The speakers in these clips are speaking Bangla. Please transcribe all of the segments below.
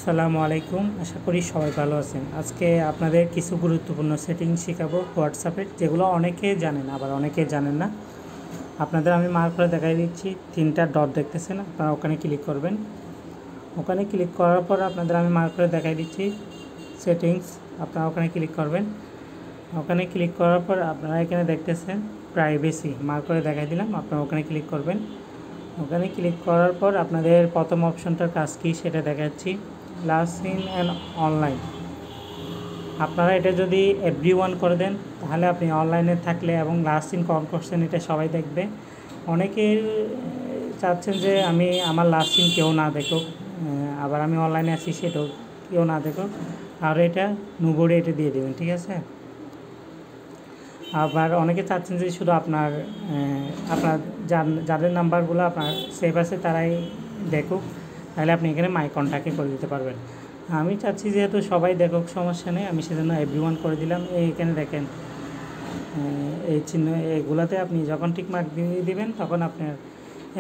আসসালামু আলাইকুম। আশা করি সবাই ভালো আছেন। আজকে আপনাদের কিছু গুরুত্বপূর্ণ সেটিংস শেখাবো হোয়াটসঅ্যাপের, যেগুলো অনেকে জানেন আবার অনেকে জানেন না। আপনাদের আমি মার্ক করে দেখাই দিচ্ছি। 3টা ডট দেখতেছেন, আপনারা ওখানে ক্লিক করবেন। ওখানে ক্লিক করার পর আপনাদের আমি মার্ক করে দেখাই দিচ্ছি সেটিংস, আপনারা ওখানে ক্লিক করবেন। ওখানে ক্লিক করার পর আপনারা এখানে দেখতেছেন প্রাইভেসি, মার্ক করে দেখাই দিলাম, আপনারা ওখানে ক্লিক করবেন। ওখানে ক্লিক করার পর আপনাদের প্রথম অপশনটার কাজ কী সেটা দেখাচ্ছি, লাস্ট সিন অ্যান্ড অনলাইন। আপনারা এটা যদি এভরিওয়ান করে দেন তাহলে আপনি অনলাইনে থাকলে এবং লাস্ট সিন কখন করছেন এটা সবাই দেখবে। অনেকের চাচ্ছেন যে আমি আমার লাস্ট সিন কেউ না দেখুক, আবার আমি অনলাইনে আছি সেটাও কেউ না দেখুক, আর এটা নোবডি এটা দিয়ে দেবেন, ঠিক আছে। আবার অনেকে চাচ্ছেন যে শুধু আপনার যাদের নাম্বারগুলো আপনার সেভ আছে তারাই দেখুক, তাহলে আপনি এখানে মাই কন্ট্যাক্টে করে দিতে পারবেন। আমি চাচ্ছি যেহেতু সবাই দেখুক, সমস্যা নেই, আমি সেজন্য এভরিওয়ান করে দিলাম। এখানে দেখেন এই চিহ্ন, এইগুলোতে আপনি যখন টিক মার্ক দিয়ে দিবেন তখন আপনার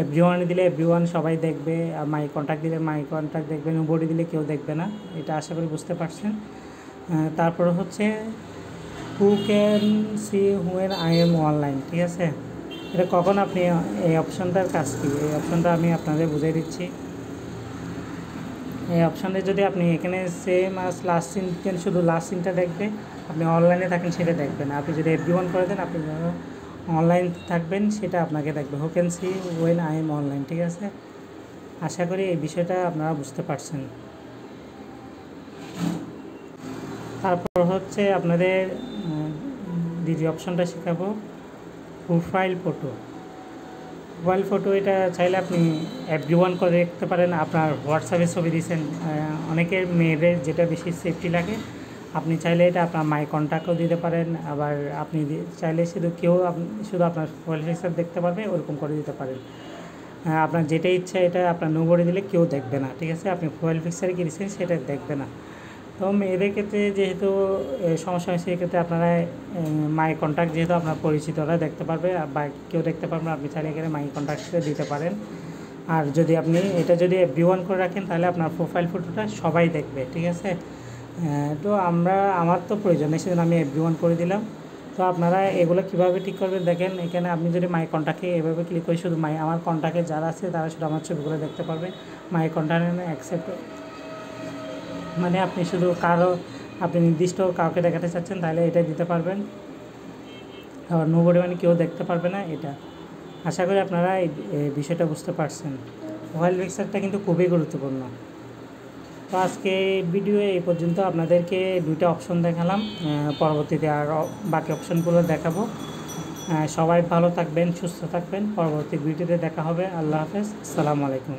এভরিওয়ানে দিলে এভরিওয়ান সবাই দেখবে, আর মাই কন্ট্যাক্ট দিলে মাই কন্ট্যাক্ট দেখবে, নোবডি দিলে কেউ দেখবে না। এটা আশা করি বুঝতে পারছেন। তারপর হচ্ছে হু can C when I am online, ঠিক আছে। এটা কখন আপনি এই অপশানটার কাজ কী, এই অপশানটা আমি আপনাদের বুঝিয়ে দিচ্ছি। এই অপশানে যদি আপনি এখানে সেম আস লাস্ট সিন শুধু লাস্ট সিনটা দেখবে, আপনি অনলাইনে থাকেন সেটা দেখবেন। আপনি যদি এভরিওয়ান করে দেন, আপনি অনলাইন থাকবেন সেটা আপনাকে দেখবে, who can see when I am online, ঠিক আছে। আশা করি এই বিষয়টা আপনারা বুঝতে পারছেন। তারপর হচ্ছে আপনাদের দ্বিতীয় অপশানটা শেখাবো, প্রোফাইল ফটো। প্রোফাইল ফটো এটা চাইলে আপনি এভরিওয়ান করে দেখতে পারেন। আপনার হোয়াটসঅ্যাপে ছবি দিয়েছেন, অনেকের মেয়েদের যেটা বেশি সেফটি লাগে, আপনি চাইলে এটা আপনার মাই কন্ট্যাক্টও দিতে পারেন। আবার আপনি চাইলে শুধু আপনার প্রোফাইল পিকচার দেখতে পারবে, ওরকম করে দিতে পারেন। আপনার যেটা ইচ্ছা এটা আপনার নোবডি দিলে কেউ দেখবে না, ঠিক আছে। আপনি প্রোফাইল পিকচারে কী দিচ্ছেন সেটা দেখবে না। তো মেয়েদের ক্ষেত্রে যেহেতু সমস্যা হয়, সেক্ষেত্রে আপনারা মাই কন্ট্যাক্ট যেহেতু আপনার পরিচিতরা দেখতে পারবে বা কেউ দেখতে পারবেন, আপনি চাইলে এখানে মাই কন্ট্যাক্টে দিতে পারেন। আর যদি আপনি এটা যদি এভরিওয়ান করে রাখেন তাহলে আপনার প্রোফাইল ফটোটা সবাই দেখবে, ঠিক আছে। তো আমার তো প্রয়োজন নেই, সেজন্য আমি এভরিওয়ান করে দিলাম। তো আপনারা এগুলো কীভাবে ঠিক করবেন দেখেন, এখানে আপনি যদি মাই কন্ট্যাক্টে এভাবে ক্লিক করে শুধু আমার কন্ট্যাক্টে যারা আছে তারা শুধু আমার ছবিগুলো দেখতে পারবে। মাই কন্ট্যাক্ট অ্যাকসেপ্ট মানে আপনি শুধু আপনি নির্দিষ্ট কাউকে দেখাতে চাচ্ছেন তাহলে এটা দিতে পারবেন। আর নোবডি মানে কেউ দেখতে পারবে না এটা। আশা করি আপনারা এই বিষয়টা বুঝতে পারছেন। প্রোফাইল পিকচারটা কিন্তু খুবই গুরুত্বপূর্ণ। তো আজকে ভিডিও এই পর্যন্ত, আপনাদেরকে 2টা অপশন দেখালাম, পরবর্তীতে আর বাকি অপশনগুলো দেখাবো। সবাই ভালো থাকবেন, সুস্থ থাকবেন। পরবর্তী ভিডিওতে দেখা হবে। আল্লাহ হাফেজ, আসসালামু আলাইকুম।